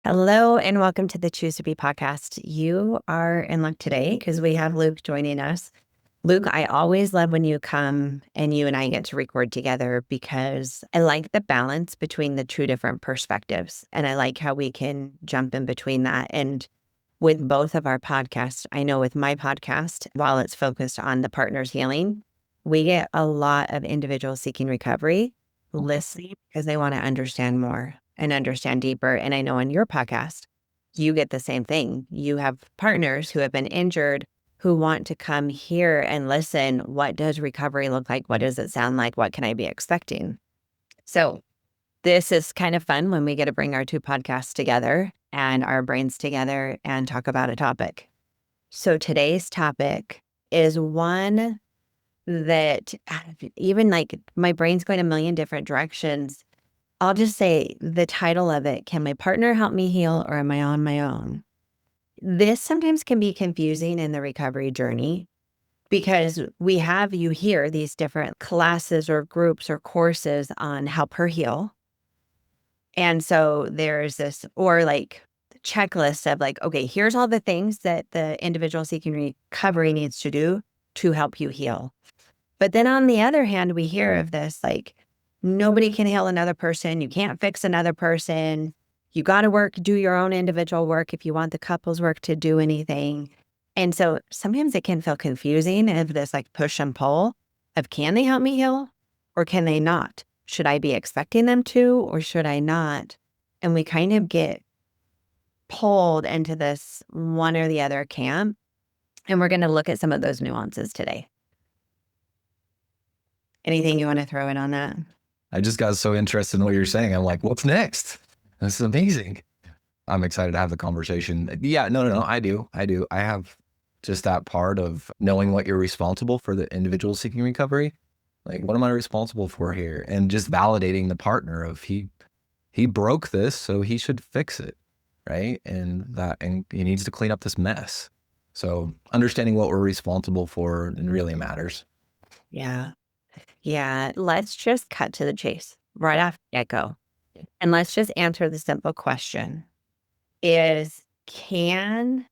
Hello and welcome to the Choose to Be podcast. You are in luck today because we have Luke joining us. Luke, I always love when you come and you and I get to record together because I like the balance between the two different perspectives. And I like how we can jump in between that. And with both of our podcasts, I know with my podcast, while it's focused on the partner's healing, we get a lot of individuals seeking recovery listening because they want to understand more and understand deeper. And I know on your podcast, you get the same thing. You have partners who have been injured who want to come here and listen. What does recovery look like? What does it sound like? What can I be expecting? So this is kind of fun when we get to bring our two podcasts together and our brains together and talk about a topic. So today's topic is one that even like my brain's going a million different directions. I'll just say the title of it, Can My Partner Help Me Heal or Am I on My Own? This sometimes can be confusing in the recovery journey because you hear these different classes or groups or courses on help her heal. And so there's this, or like checklist of like, okay, here's all the things that the individual seeking recovery needs to do to help you heal. But then on the other hand, we hear of this, like, nobody can heal another person. You can't fix another person. You got to do your own individual work if you want the couple's work to do anything. And so sometimes it can feel confusing of this like push and pull of can they help me heal or can they not? Should I be expecting them to or should I not? And we kind of get pulled into this one or the other camp. And we're going to look at some of those nuances today. Anything you want to throw in on that? I just got so interested in what you're saying. I'm like, what's next? This is amazing. I'm excited to have the conversation. Yeah, no, I do. I have just that part of knowing what you're responsible for the individual seeking recovery. Like, what am I responsible for here? And just validating the partner of he broke this, so he should fix it, right? And he needs to clean up this mess. So understanding what we're responsible for really matters. Yeah. Yeah. Let's just cut to the chase right off the get-go. And let's just answer the simple question is, can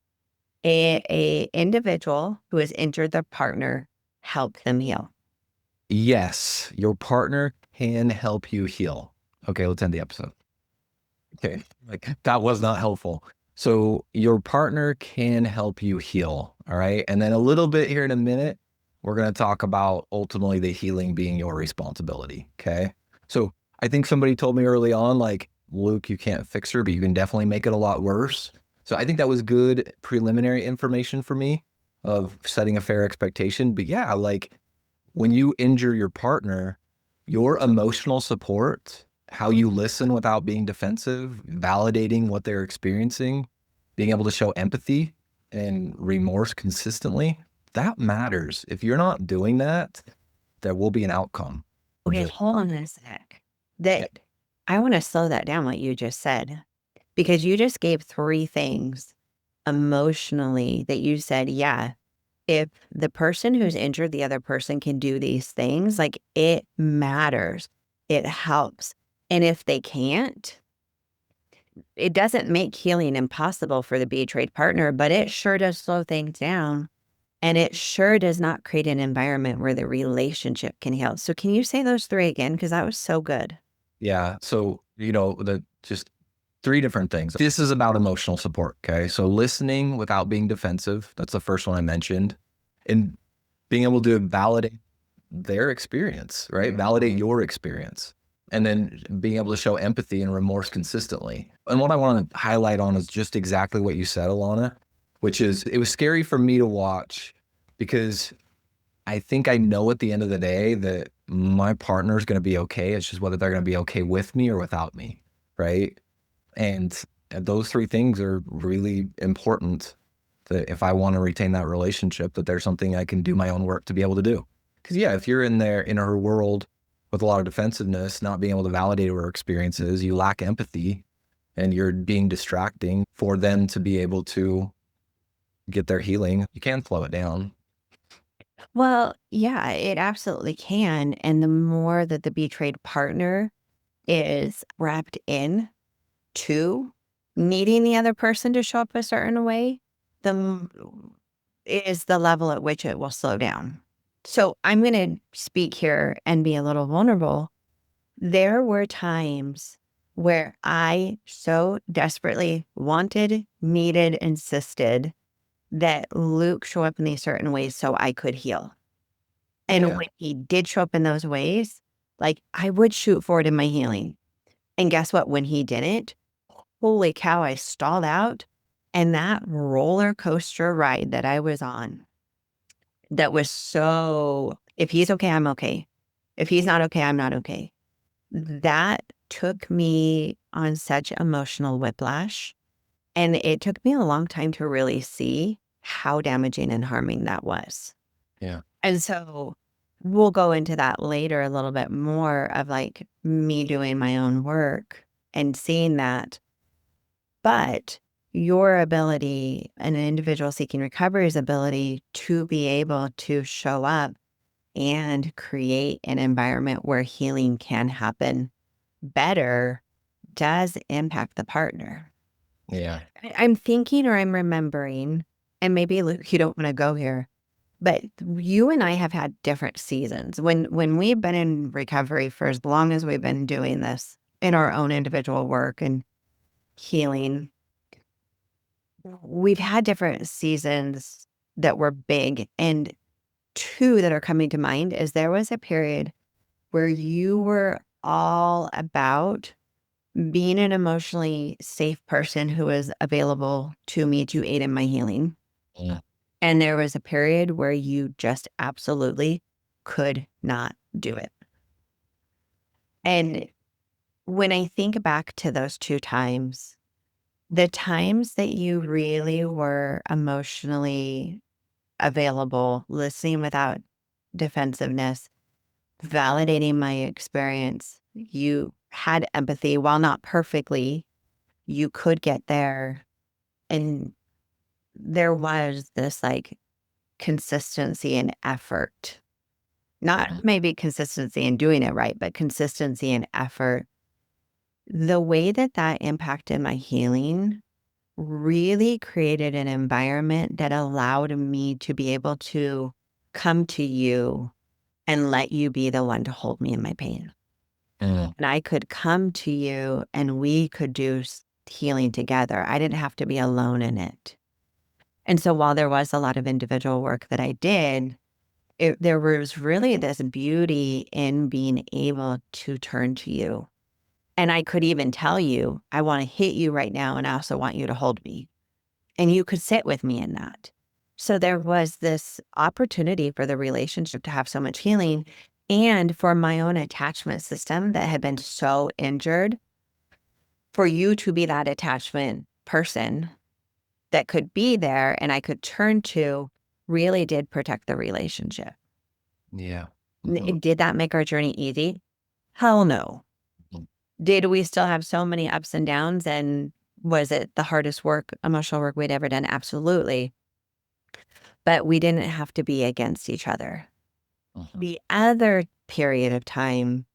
a individual who has injured their partner help them heal? Yes, your partner can help you heal. Okay, let's end the episode. Okay, like that was not helpful. So your partner can help you heal. All right. And then a little bit here in a minute, we're going to talk about ultimately the healing being your responsibility. Okay. So I think somebody told me early on, like, Luke, you can't fix her, but you can definitely make it a lot worse. So I think that was good preliminary information for me of setting a fair expectation. But yeah, like when you injure your partner, your emotional support, how you listen without being defensive, validating what they're experiencing, being able to show empathy and remorse consistently, that matters. If you're not doing that, there will be an outcome. Okay, hold on a sec. I want to slow that down, what you just said, because you just gave three things emotionally that you said, yeah, if the person who's injured the other person can do these things, like it matters, it helps. And if they can't, it doesn't make healing impossible for the betrayed partner, but it sure does slow things down. And it sure does not create an environment where the relationship can heal. So can you say those three again? Because that was so good. Yeah. So, just three different things. This is about emotional support. Okay. So listening without being defensive. That's the first one I mentioned. And being able to validate their experience, right? Validate your experience. And then being able to show empathy and remorse consistently. And what I want to highlight on is just exactly what you said, Alana, which is it was scary for me to watch because I think I know at the end of the day that my partner is going to be okay. It's just whether they're going to be okay with me or without me, right? And those three things are really important that if I want to retain that relationship, that there's something I can do my own work to be able to do. Because yeah, if you're in her world with a lot of defensiveness, not being able to validate her experiences, you lack empathy and you're being distracting for them to be able to get their healing. You can slow it down. Well, yeah, it absolutely can. And the more that the betrayed partner is wrapped in to needing the other person to show up a certain way, the is the level at which it will slow down. So I'm going to speak here and be a little vulnerable. There were times where I so desperately wanted, needed, insisted that Luke show up in these certain ways so I could heal. And Yeah. when he did show up in those ways, like I would shoot forward in my healing. And guess what? When he didn't, holy cow, I stalled out. And that roller coaster ride that I was on, that was so, if he's okay, I'm okay. If he's not okay, I'm not okay. That took me on such emotional whiplash. And it took me a long time to really see how damaging and harming that was. Yeah. And so we'll go into that later a little bit more of like me doing my own work and seeing that. But your ability, an individual seeking recovery's ability to be able to show up and create an environment where healing can happen better does impact the partner. Yeah. I'm thinking or I'm remembering, and maybe Luke, you don't want to go here, but you and I have had different seasons. When we've been in recovery for as long as we've been doing this in our own individual work and healing, we've had different seasons that were big. And two that are coming to mind is there was a period where you were all about being an emotionally safe person who was available to me to aid in my healing. Yeah. And there was a period where you just absolutely could not do it. And when I think back to those two times, the times that you really were emotionally available, listening without defensiveness, validating my experience, you had empathy while not perfectly, you could get there. And there was this like consistency and effort, not maybe consistency in doing it right, but consistency and effort. The way that that impacted my healing really created an environment that allowed me to be able to come to you and let you be the one to hold me in my pain. Mm. And I could come to you and we could do healing together. I didn't have to be alone in it. And so while there was a lot of individual work that I did, there was really this beauty in being able to turn to you. And I could even tell you, I want to hit you right now. And I also want you to hold me. And you could sit with me in that. So there was this opportunity for the relationship to have so much healing and for my own attachment system that had been so injured, for you to be that attachment person that could be there and I could turn to really did protect the relationship. Yeah. Did that make our journey easy? Hell no. Mhm. Did we still have so many ups and downs? And was it the hardest work, emotional work we'd ever done? Absolutely. But we didn't have to be against each other. Mhm. The other period of time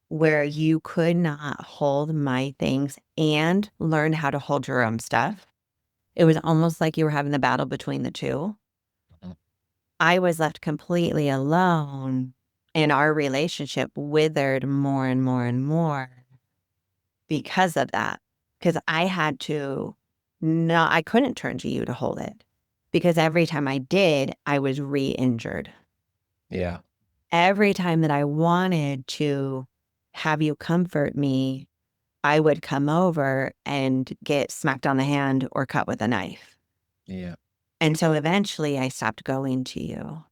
where you could not hold my things and learn how to hold your own stuff, it was almost like you were having the battle between the two. Mhm. I was left completely alone, and our relationship withered more and more and more because of that. Because I had to, no, I couldn't turn to you to hold it because every time I did, I was re injured. Yeah. Every time that I wanted to have you comfort me, I would come over and get smacked on the hand or cut with a knife. Yeah. And so eventually I stopped going to you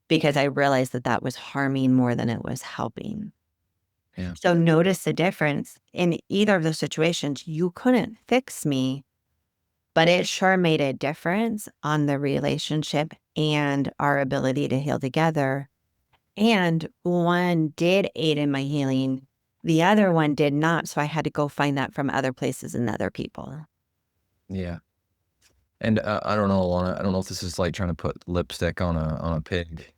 because I realized that that was harming more than it was helping. Yeah. So notice the difference in either of those situations. You couldn't fix me, but it sure made a difference on the relationship and our ability to heal together. And one did aid in my healing. The other one did not. So I had to go find that from other places and other people. Yeah. And I don't know, Alana. I don't know if this is like trying to put lipstick on a pig.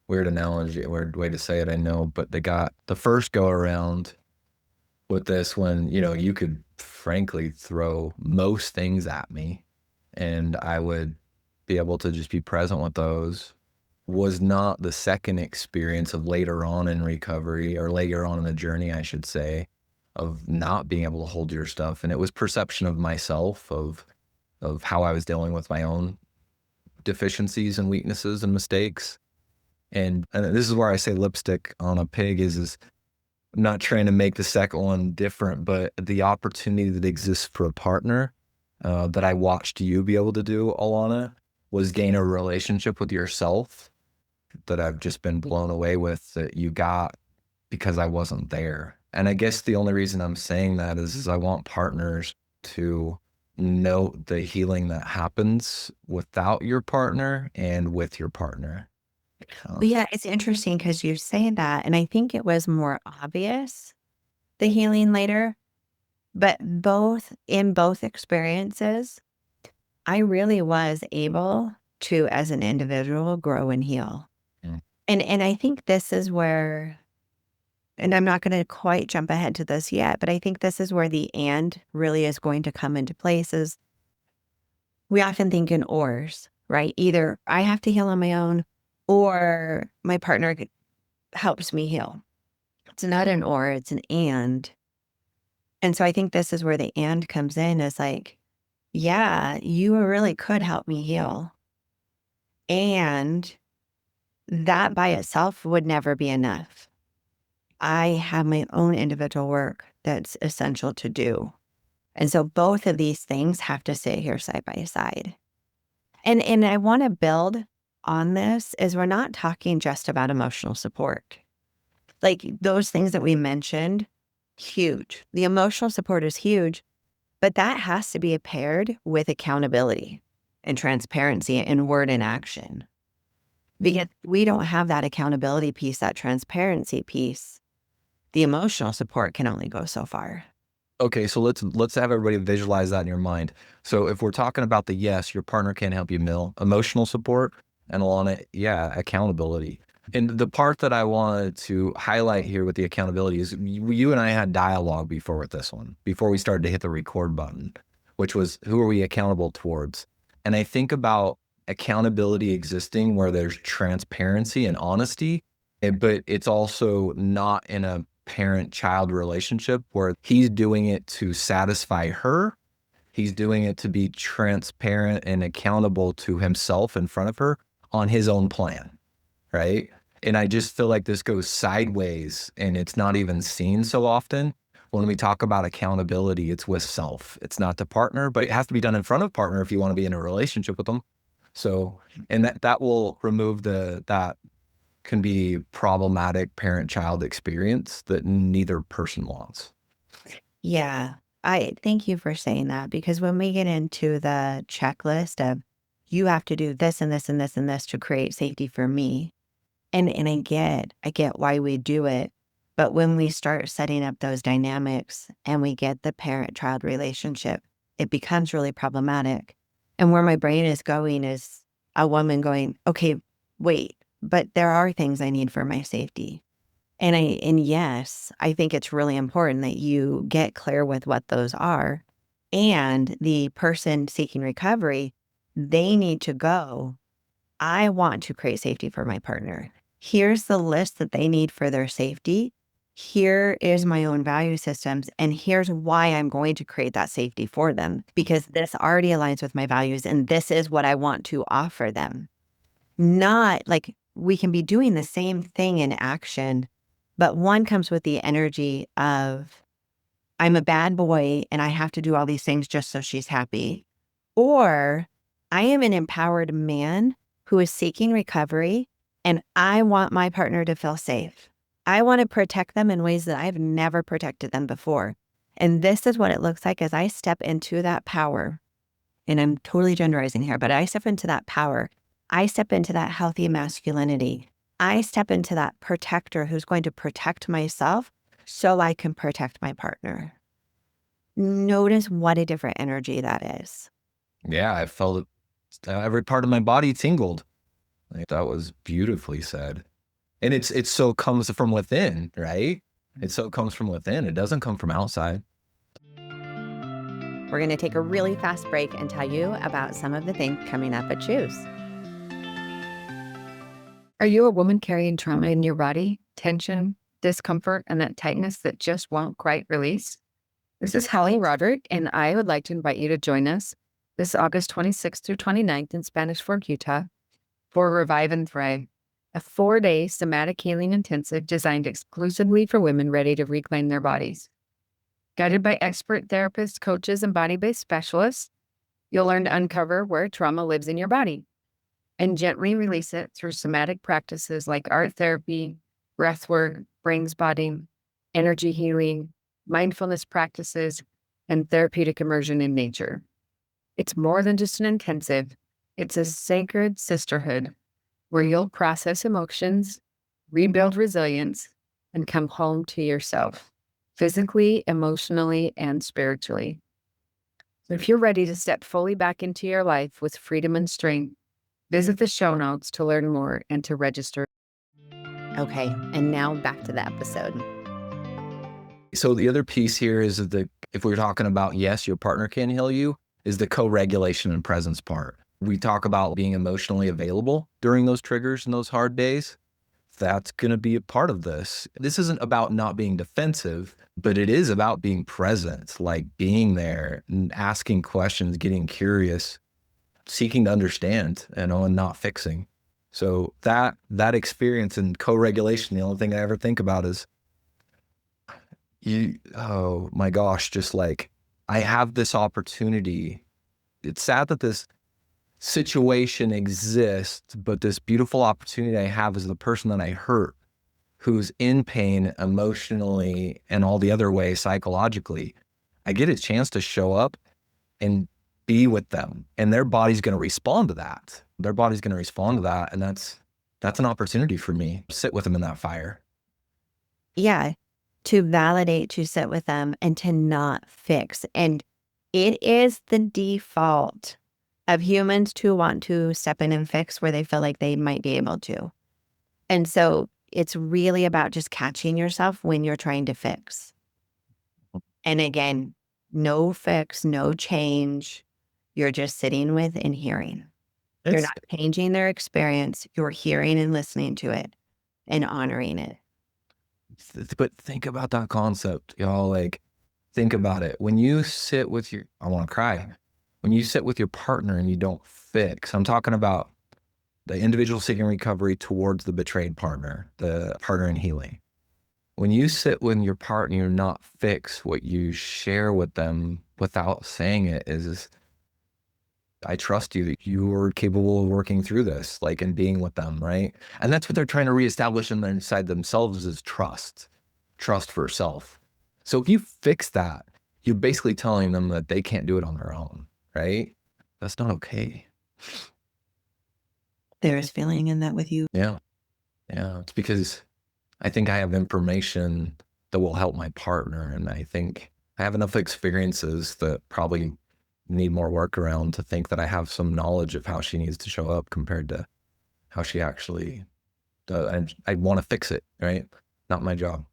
Weird analogy, weird way to say it, I know. But they got the first go around. with this when, you could frankly throw most things at me and I would be able to just be present with those was not the second experience of later on in recovery or later on in the journey, I should say, of not being able to hold your stuff. And it was perception of myself, of how I was dealing with my own deficiencies and weaknesses and mistakes. And this is where I say lipstick on a pig is I'm not trying to make the second one different, but the opportunity that exists for a partner that I watched you be able to do, Alana, was gain a relationship with yourself that I've just been blown away with that you got because I wasn't there. And I guess the only reason I'm saying that is I want partners to note the healing that happens without your partner and with your partner. Uh, But yeah, it's interesting because you're saying that. And I think it was more obvious, the healing later, but in both experiences, I really was able to, as an individual, grow and heal. mm, And I think this is where, and I'm not going to quite jump ahead to this yet, but I think this is where the and really is going to come into place is we often think in ors, right? Either I have to heal on my own or my partner helps me heal. It's not an or, it's an and. And so I think this is where the and comes in is like, yeah, you really could help me heal. And that by itself would never be enough. I have my own individual work that's essential to do. And so both of these things have to sit here side by side. And I want to build on this is we're not talking just about emotional support. Like those things that we mentioned, huge. The emotional support is huge, but that has to be paired with accountability and transparency in word and action. Because we don't have that accountability piece, that transparency piece. The emotional support can only go so far. Okay, so let's have everybody visualize that in your mind. So if we're talking about the yes, your partner can't help you mill, emotional support, and Alana, yeah, accountability. And the part that I wanted to highlight here with the accountability is you and I had dialogue before with this one, before we started to hit the record button, which was who are we accountable towards? And I think about accountability existing where there's transparency and honesty, but it's also not in a parent-child relationship where he's doing it to satisfy her. He's doing it to be transparent and accountable to himself in front of her on his own plan, right? And I just feel like this goes sideways and it's not even seen so often. When we talk about accountability, it's with self. It's not the partner, but it has to be done in front of partner if you want to be in a relationship with them. So, and that will remove that can be problematic parent-child experience that neither person wants. Yeah. I thank you for saying that because when we get into the checklist of you have to do this and this and this and this to create safety for me. And I get why we do it. But when we start setting up those dynamics and we get the parent-child relationship, it becomes really problematic. And where my brain is going is a woman going, okay, wait, but there are things I need for my safety. And yes, I think it's really important that you get clear with what those are. And the person seeking recovery, they need to go, I want to create safety for my partner. Here's the list that they need for their safety. Here is my own value systems. And here's why I'm going to create that safety for them because this already aligns with my values. And this is what I want to offer them. Not like we can be doing the same thing in action, but one comes with the energy of, I'm a bad boy and I have to do all these things just so she's happy. Or I am an empowered man who is seeking recovery and I want my partner to feel safe. I want to protect them in ways that I've never protected them before. And this is what it looks like as I step into that power. And I'm totally genderizing here, but I step into that power. I step into that healthy masculinity. I step into that protector who's going to protect myself so I can protect my partner. Notice what a different energy that is. Yeah, I felt it. Every part of my body tingled. Like, that was beautifully said. And it's so comes from within, right? It so comes from within. It doesn't come from outside. We're going to take a really fast break and tell you about some of the things coming up at Choose. Are you a woman carrying trauma in your body, tension, discomfort, and that tightness that just won't quite release? This is Holly Roderick, and I would like to invite you to join us this August 26th through 29th in Spanish Fork, Utah, for Revive and Thrive, a 4-day somatic healing intensive designed exclusively for women ready to reclaim their bodies. Guided by expert therapists, coaches, and body-based specialists, you'll learn to uncover where trauma lives in your body and gently release it through somatic practices like art therapy, breathwork, brainspotting, energy healing, mindfulness practices, and therapeutic immersion in nature. It's more than just an intensive. It's a sacred sisterhood where you'll process emotions, rebuild resilience, and come home to yourself, physically, emotionally, and spiritually. So if you're ready to step fully back into your life with freedom and strength, visit the show notes to learn more and to register. Okay, and now back to the episode. So the other piece here is that if we're talking about, yes, your partner can heal you, is the co-regulation and presence part. We talk about being emotionally available during those triggers and those hard days. That's going to be a part of this. This isn't about not being defensive, but it is about being present, like being there and asking questions, getting curious, seeking to understand, and not fixing. So that experience in co-regulation, the only thing I ever think about is oh my gosh, just like I have this opportunity. It's sad that this situation exists, but this beautiful opportunity I have is the person that I hurt, who's in pain emotionally and all the other ways psychologically. I get a chance to show up and be with them, and their body's going to respond to that. Their body's going to respond to that, and that's an opportunity for me. Sit with them in that fire. Yeah, to validate, to sit with them, and to not fix. And it is the default of humans to want to step in and fix where they feel like they might be able to. And so it's really about just catching yourself when you're trying to fix. And again, no fix, no change. You're just sitting with and hearing. You're not changing their experience. You're hearing and listening to it and honoring it. But think about that concept, y'all. Like, think about it. When you sit with I want to cry. When you sit with your partner and you don't fix, I'm talking about the individual seeking recovery towards the betrayed partner, the partner in healing. When you sit with your partner, you're not fix, what you share with them without saying it is, I trust you that you are capable of working through this, like, and being with them, right? And that's what they're trying to reestablish inside themselves is trust for self. So if you fix that, you're basically telling them that they can't do it on their own, right? That's not okay. There's feeling in that with you. Yeah. Yeah. It's because I think I have information that will help my partner. And I think I have enough experiences that probably need more work around to think that I have some knowledge of how she needs to show up compared to how she actually does. And I want to fix it, right? Not my job.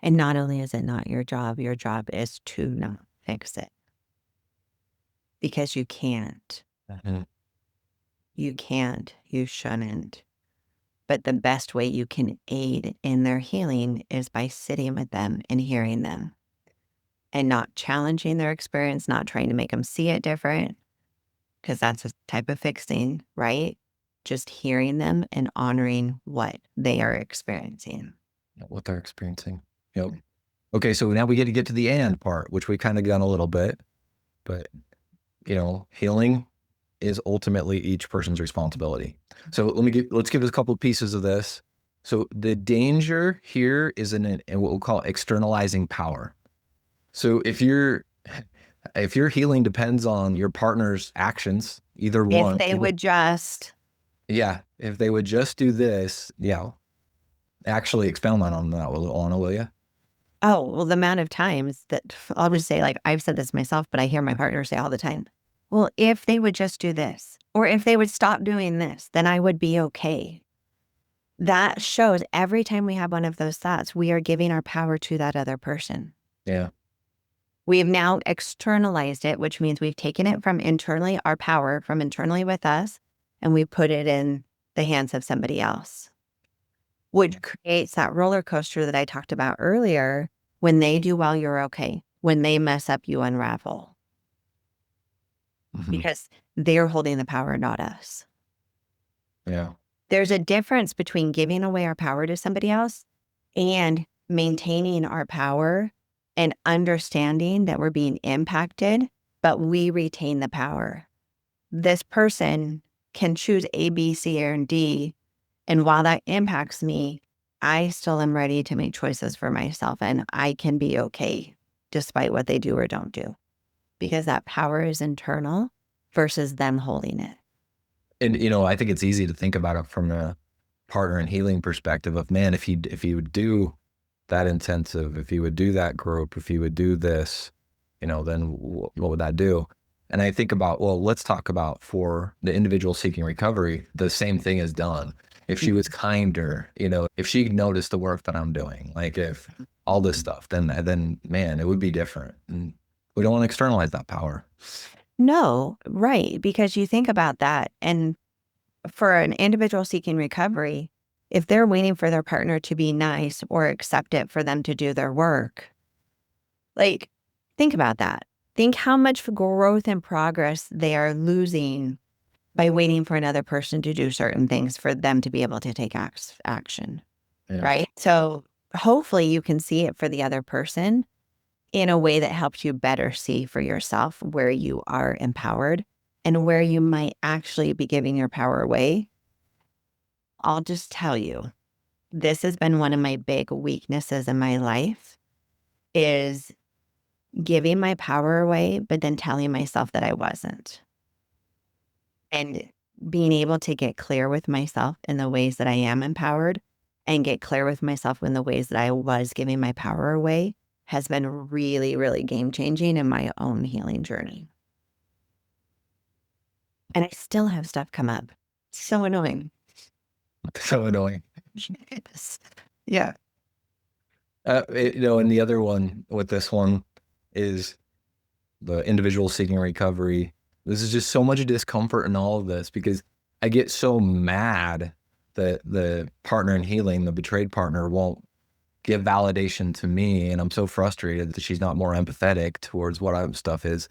And not only is it not your job is to not fix it. Because you can't. Mm-hmm. You can't. You shouldn't. But the best way you can aid in their healing is by sitting with them and hearing them and not challenging their experience, not trying to make them see it different, because that's a type of fixing, right? Just hearing them and honoring what they are experiencing. What they're experiencing. Yep. Okay, so now we get to get to the and part, which we kind of done a little bit, but healing is ultimately each person's responsibility. So let's give us a couple of pieces of this. So the danger here is in what we'll call externalizing power. So if your healing depends on your partner's actions, either one. If they would just. Yeah, if they would just do this, actually expound on that, Alana, will you? Oh, well, the amount of times that I'll just say, like, I've said this myself, but I hear my partner say all the time, well, if they would just do this, or if they would stop doing this, then I would be okay. that shows every time we have one of those thoughts, we are giving our power to that other person. Yeah. We've now externalized it, which means we've taken it from internally, our power from internally with us, and we put it in the hands of somebody else, which creates that roller coaster that I talked about earlier. When they do well, you're okay. When they mess up, you unravel because they're holding the power, not us. Yeah. There's a difference between giving away our power to somebody else and maintaining our power and understanding that we're being impacted, but we retain the power. This person can choose A, B, C, or D. And while that impacts me, I still am ready to make choices for myself, and I can be okay despite what they do or don't do, because that power is internal versus them holding it. And, I think it's easy to think about it from a partner and healing perspective of, man, if he would do that intensive, if he would do that group, if he would do this, then what would that do? And I think about, well, let's talk about for the individual seeking recovery, the same thing is done. If she was kinder, if she noticed the work that I'm doing, like if all this stuff, then man, it would be different. And we don't want to externalize that power. No, right. Because you think about that. And for an individual seeking recovery, if they're waiting for their partner to be nice or accept it for them to do their work, like, think about that. Think how much growth and progress they are losing by waiting for another person to do certain things for them to be able to take action, Yeah. right? So hopefully you can see it for the other person in a way that helps you better see for yourself where you are empowered and where you might actually be giving your power away. I'll just tell you, this has been one of my big weaknesses in my life, is giving my power away, but then telling myself that I wasn't. And being able to get clear with myself in the ways that I am empowered and get clear with myself in the ways that I was giving my power away has been really, really game changing in my own healing journey. And I still have stuff come up. So annoying. So annoying. Yes. Yeah. And the other one with this one is the individual seeking recovery. This is just so much discomfort in all of this because I get so mad that the partner in healing, the betrayed partner, won't give validation to me. And I'm so frustrated that she's not more empathetic towards what stuff is.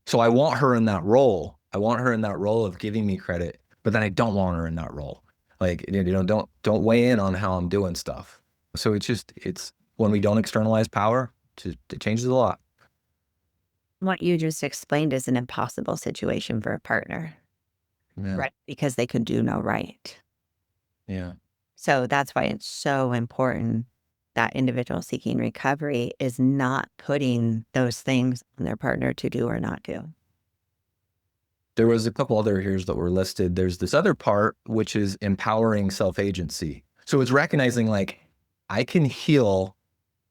So I want her in that role. I want her in that role of giving me credit, but then I don't want her in that role. Like, don't weigh in on how I'm doing stuff. So it's when we don't externalize power, it changes a lot. What you just explained is an impossible situation for a partner, Yeah. right? Because they could do no right. Yeah. So that's why it's so important that individual seeking recovery is not putting those things on their partner to do or not do. There was a couple other here's that were listed. There's this other part, which is empowering self-agency. So it's recognizing like I can heal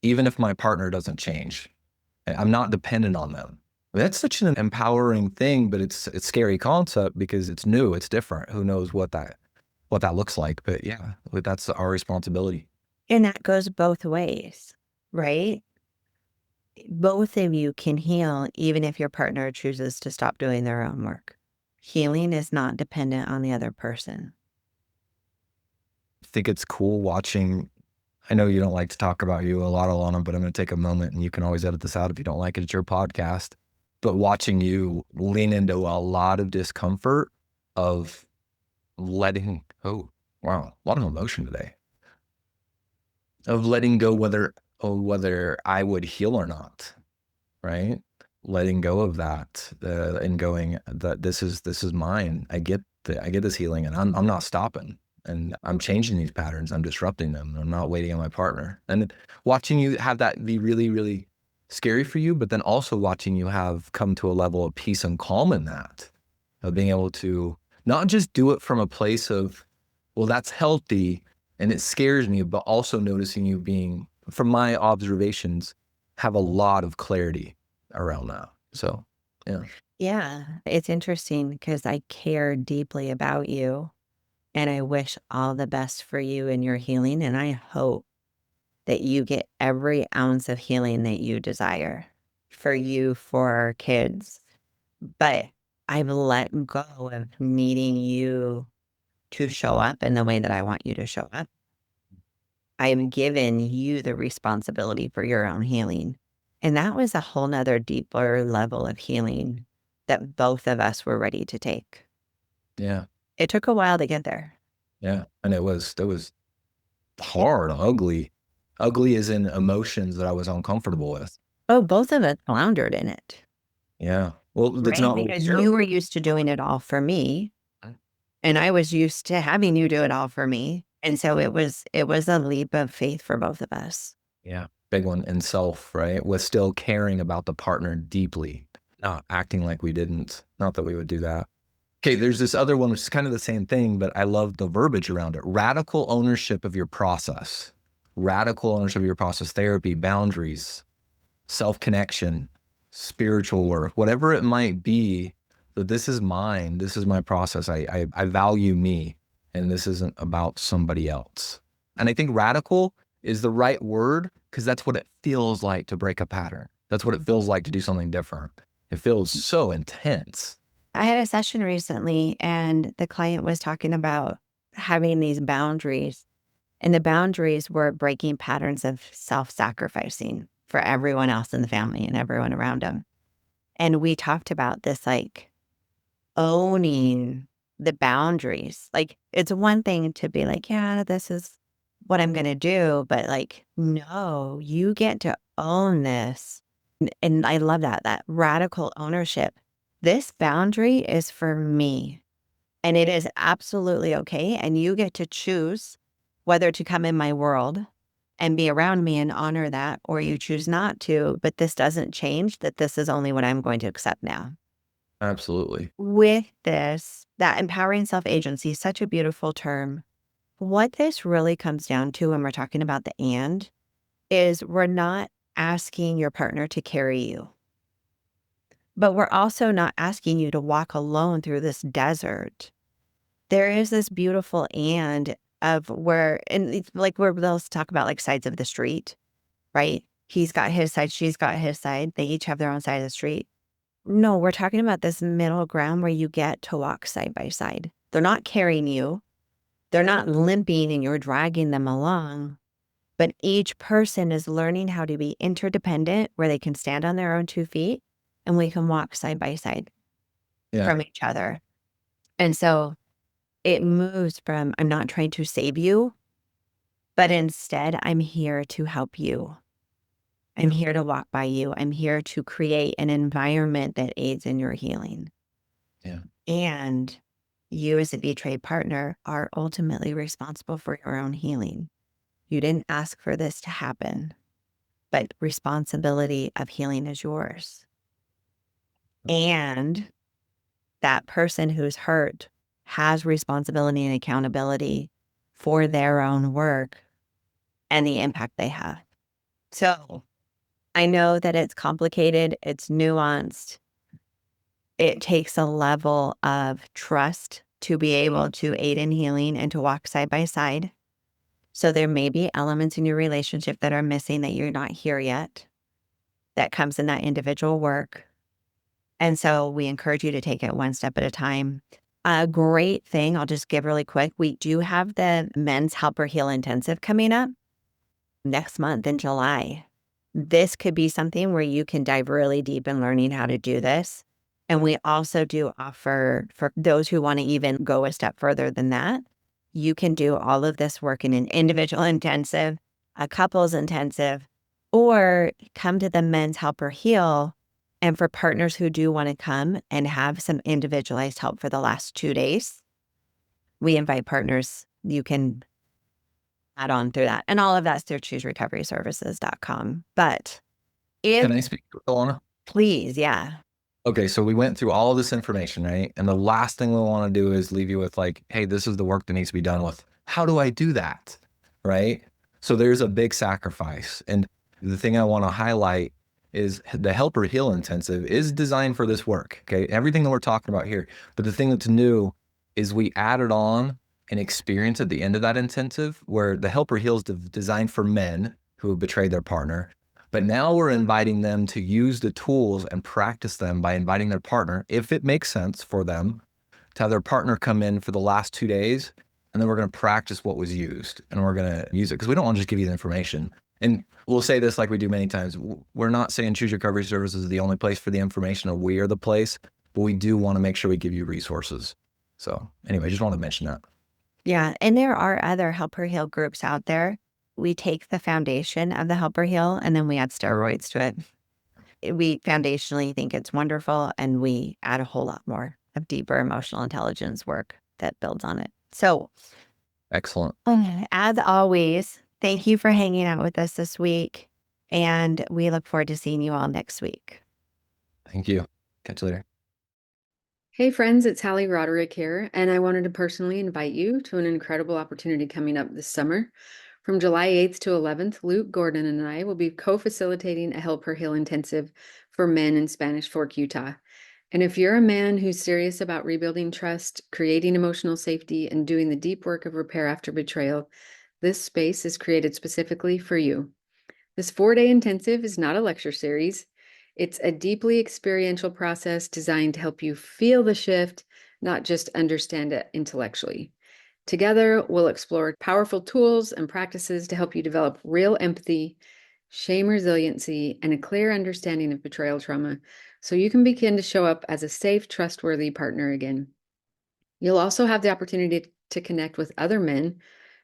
even if my partner doesn't change. I'm not dependent on them. That's such an empowering thing, but it's a scary concept because it's new, it's different. Who knows what that looks like? But yeah, that's our responsibility. And that goes both ways, right? Both of you can heal even if your partner chooses to stop doing their own work. Healing is not dependent on the other person. I think it's cool watching. I know you don't like to talk about you a lot, Alana, but I'm going to take a moment and you can always edit this out if you don't like it. It's your podcast. But watching you lean into a lot of discomfort of letting, oh, wow, a lot of emotion today, of letting go whether I would heal or not, right? Letting go of that and going that this is mine. I get this healing and I'm not stopping. And I'm changing these patterns. I'm disrupting them. I'm not waiting on my partner. And watching you have that be really, really scary for you, but then also watching you have come to a level of peace and calm in that, of being able to not just do it from a place of, well, that's healthy and it scares me, but also noticing you being, from my observations, have a lot of clarity around that. So, yeah. Yeah, it's interesting because I care deeply about you. And I wish all the best for you in your healing. And I hope that you get every ounce of healing that you desire for you, for our kids. But I've let go of needing you to show up in the way that I want you to show up. I am giving you the responsibility for your own healing. And that was a whole nother deeper level of healing that both of us were ready to take. Yeah. It took a while to get there. Yeah. And it was hard, ugly as in emotions that I was uncomfortable with. Oh, both of us floundered in it. Yeah. Well, that's Right? not Because you were used to doing it all for me. And I was used to having you do it all for me. And so it was a leap of faith for both of us. Yeah. Big one. And self, right? With still caring about the partner deeply, not acting like we didn't. Not that we would do that. Okay, there's this other one, which is kind of the same thing, but I love the verbiage around it. Radical ownership of your process. Radical ownership of your process. Therapy, boundaries, self-connection, spiritual work, whatever it might be, that this is mine. This is my process. I value me, and this isn't about somebody else. And I think radical is the right word because that's what it feels like to break a pattern. That's what it feels like to do something different. It feels so intense. I had a session recently and the client was talking about having these boundaries, and the boundaries were breaking patterns of self-sacrificing for everyone else in the family and everyone around them. And we talked about this, like owning the boundaries. Like, it's one thing to be like, yeah, this is what I'm going to do. But like, no, you get to own this. And I love that radical ownership. This boundary is for me, and it is absolutely okay. And you get to choose whether to come in my world and be around me and honor that, or you choose not to. But this doesn't change that this is only what I'm going to accept now. Absolutely. With this, that empowering self-agency, such a beautiful term. What this really comes down to when we're talking about the and is we're not asking your partner to carry you. But we're also not asking you to walk alone through this desert. There is this beautiful and of where, and it's like where they'll talk about like sides of the street, right? He's got his side, she's got his side. They each have their own side of the street. No, we're talking about this middle ground where you get to walk side by side. They're not carrying you. They're not limping and you're dragging them along. But each person is learning how to be interdependent where they can stand on their own 2 feet and we can walk side by side from each other. And so it moves from, I'm not trying to save you, but instead I'm here to help you. I'm here to walk by you. I'm here to create an environment that aids in your healing. Yeah. And you as a betrayed partner are ultimately responsible for your own healing. You didn't ask for this to happen, but responsibility of healing is yours. And that person who's hurt has responsibility and accountability for their own work and the impact they have. So I know that it's complicated, it's nuanced. It takes a level of trust to be able to aid in healing and to walk side by side. So there may be elements in your relationship that are missing that you're not here yet. That comes in that individual work. And so we encourage you to take it one step at a time. A great thing, I'll just give really quick. We do have the Men's Helper Heal Intensive coming up next month in July. This could be something where you can dive really deep in learning how to do this. And we also do offer for those who want to even go a step further than that, you can do all of this work in an individual intensive, a couples intensive, or come to the Men's Helper Heal. And for partners who do want to come and have some individualized help for the last 2 days, we invite partners. You can add on through that. And all of that's through chooserecoveryservices.com. But if, Can I speak, Alana? please, yeah. Okay, so we went through all of this information, right? And the last thing we want to do is leave you with like, hey, this is the work that needs to be done with. How do I do that? Right? So there's a big sacrifice. And the thing I want to highlight is the Helper Heal Intensive is designed for this work. Okay. Everything that we're talking about here. But the thing that's new is we added on an experience at the end of that intensive where the Helper Heal is designed for men who have betrayed their partner. But now we're inviting them to use the tools and practice them by inviting their partner, if it makes sense for them, to have their partner come in for the last 2 days. And then we're going to practice what was used and we're going to use it because we don't want to just give you the information. And we'll say this like we do many times. We're not saying Choose Your Recovery Services is the only place for the information or we are the place, but we do want to make sure we give you resources. So anyway, just want to mention that. Yeah. And there are other Helper Heal groups out there. We take the foundation of the Helper Heal and then we add steroids to it. We foundationally think it's wonderful and we add a whole lot more of deeper emotional intelligence work that builds on it. So excellent. As always, thank you for hanging out with us this week. And we look forward to seeing you all next week. Thank you. Catch you later. Hey friends, it's Hallie Roderick here, and I wanted to personally invite you to an incredible opportunity coming up this summer. From July 8th to 11th, Luke Gordon and I will be co-facilitating a Helper Heal intensive for men in Spanish Fork, Utah. And if you're a man who's serious about rebuilding trust, creating emotional safety, and doing the deep work of repair after betrayal, this space is created specifically for you. This 4-day intensive is not a lecture series. It's a deeply experiential process designed to help you feel the shift, not just understand it intellectually. Together, we'll explore powerful tools and practices to help you develop real empathy, shame resiliency, and a clear understanding of betrayal trauma so you can begin to show up as a safe, trustworthy partner again. You'll also have the opportunity to connect with other men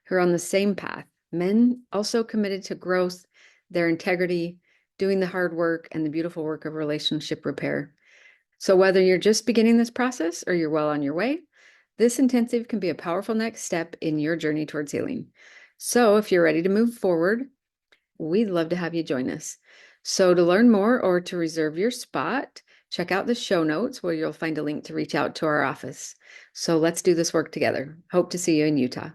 who are on the same path, men also committed to growth, their integrity, doing the hard work and the beautiful work of relationship repair. So whether you're just beginning this process or you're well on your way, this intensive can be a powerful next step in your journey towards healing. So if you're ready to move forward, we'd love to have you join us. So to learn more or to reserve your spot, check out the show notes where you'll find a link to reach out to our office. So let's do this work together. Hope to see you in Utah.